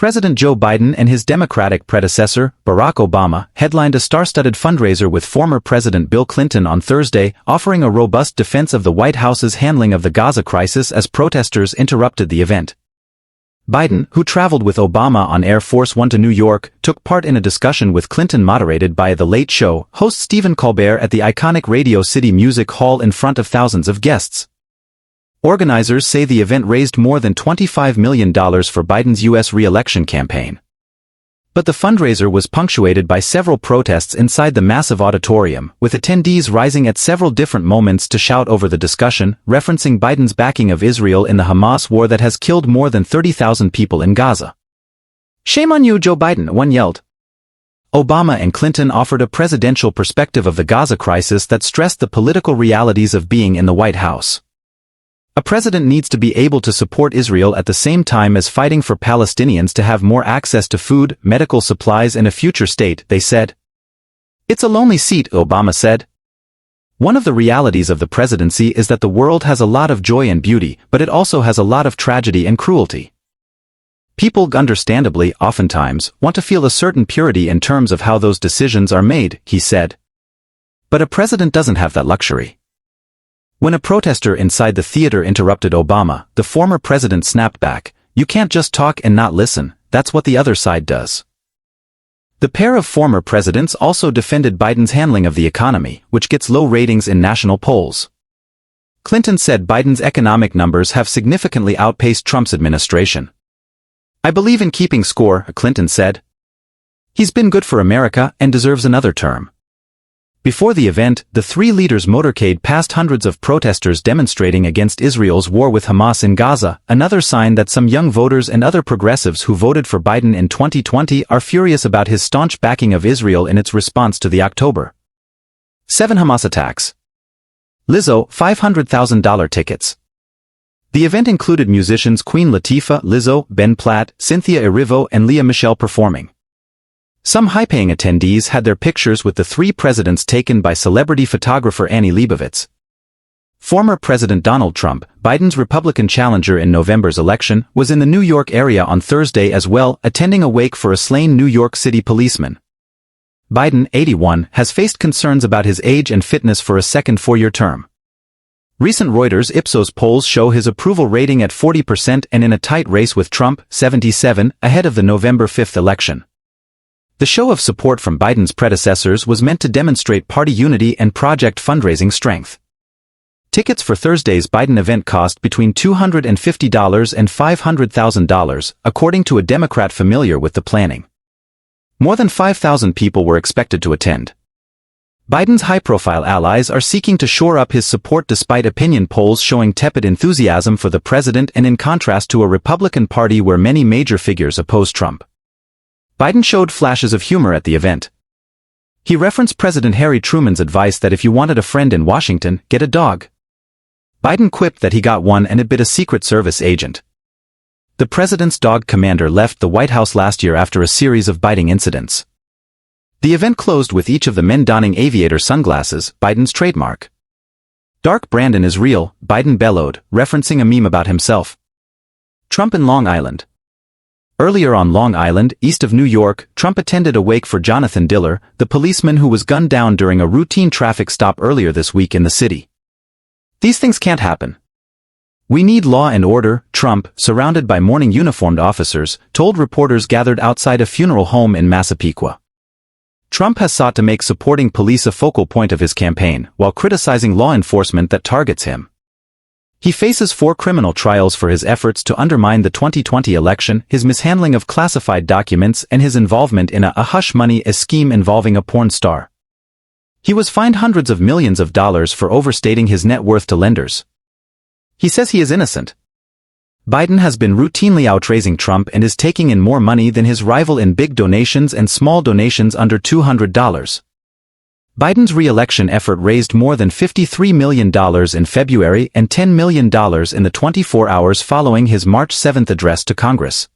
President Joe Biden and his Democratic predecessor, Barack Obama, headlined a star-studded fundraiser with former President Bill Clinton on Thursday, offering a robust defense of the White House's handling of the Gaza crisis as protesters interrupted the event. Biden, who traveled with Obama on Air Force One to New York, took part in a discussion with Clinton moderated by The Late Show host Stephen Colbert at the iconic Radio City Music Hall in front of thousands of guests. Organizers say the event raised more than $25 million for Biden's U.S. re-election campaign. But the fundraiser was punctuated by several protests inside the massive auditorium, with attendees rising at several different moments to shout over the discussion, referencing Biden's backing of Israel in the Hamas war that has killed more than 30,000 people in Gaza. "Shame on you, Joe Biden," one yelled. Obama and Clinton offered a presidential perspective of the Gaza crisis that stressed the political realities of being in the White House. A president needs to be able to support Israel at the same time as fighting for Palestinians to have more access to food, medical supplies and a future state, they said. "It's a lonely seat," Obama said. "One of the realities of the presidency is that the world has a lot of joy and beauty, but it also has a lot of tragedy and cruelty. People, understandably, oftentimes, want to feel a certain purity in terms of how those decisions are made," he said. But a president doesn't have that luxury. When a protester inside the theater interrupted Obama, the former president snapped back, "You can't just talk and not listen, that's what the other side does." The pair of former presidents also defended Biden's handling of the economy, which gets low ratings in national polls. Clinton said Biden's economic numbers have significantly outpaced Trump's administration. "I believe in keeping score," Clinton said. "He's been good for America and deserves another term." Before the event, the three leaders motorcade past hundreds of protesters demonstrating against Israel's war with Hamas in Gaza, another sign that some young voters and other progressives who voted for Biden in 2020 are furious about his staunch backing of Israel in its response to the October 7 Hamas attacks. Lizzo, $500,000 tickets. The event included musicians Queen Latifah, Lizzo, Ben Platt, Cynthia Erivo and Lea Michele performing. Some high-paying attendees had their pictures with the three presidents taken by celebrity photographer Annie Leibovitz. Former President Donald Trump, Biden's Republican challenger in November's election, was in the New York area on Thursday as well, attending a wake for a slain New York City policeman. Biden, 81, has faced concerns about his age and fitness for a second four-year term. Recent Reuters Ipsos polls show his approval rating at 40% and in a tight race with Trump, 77, ahead of the November 5 election. The show of support from Biden's predecessors was meant to demonstrate party unity and project fundraising strength. Tickets for Thursday's Biden event cost between $250 and $500,000, according to a Democrat familiar with the planning. More than 5,000 people were expected to attend. Biden's high-profile allies are seeking to shore up his support despite opinion polls showing tepid enthusiasm for the president and in contrast to a Republican Party where many major figures oppose Trump. Biden showed flashes of humor at the event. He referenced President Harry Truman's advice that if you wanted a friend in Washington, get a dog. Biden quipped that he got one and it bit a Secret Service agent. The president's dog Commander left the White House last year after a series of biting incidents. The event closed with each of the men donning aviator sunglasses, Biden's trademark. "Dark Brandon is real," Biden bellowed, referencing a meme about himself. Trump in Long Island. Earlier on Long Island, east of New York, Trump attended a wake for Jonathan Diller, the policeman who was gunned down during a routine traffic stop earlier this week in the city. "These things can't happen. We need law and order," Trump, surrounded by mourning uniformed officers, told reporters gathered outside a funeral home in Massapequa. Trump has sought to make supporting police a focal point of his campaign, while criticizing law enforcement that targets him. He faces 4 criminal trials for his efforts to undermine the 2020 election, his mishandling of classified documents and his involvement in a hush money scheme involving a porn star. He was fined hundreds of millions of dollars for overstating his net worth to lenders. He says he is innocent. Biden has been routinely outraising Trump and is taking in more money than his rival in big donations and small donations under $200. Biden's re-election effort raised more than $53 million in February and $10 million in the 24 hours following his March 7 address to Congress.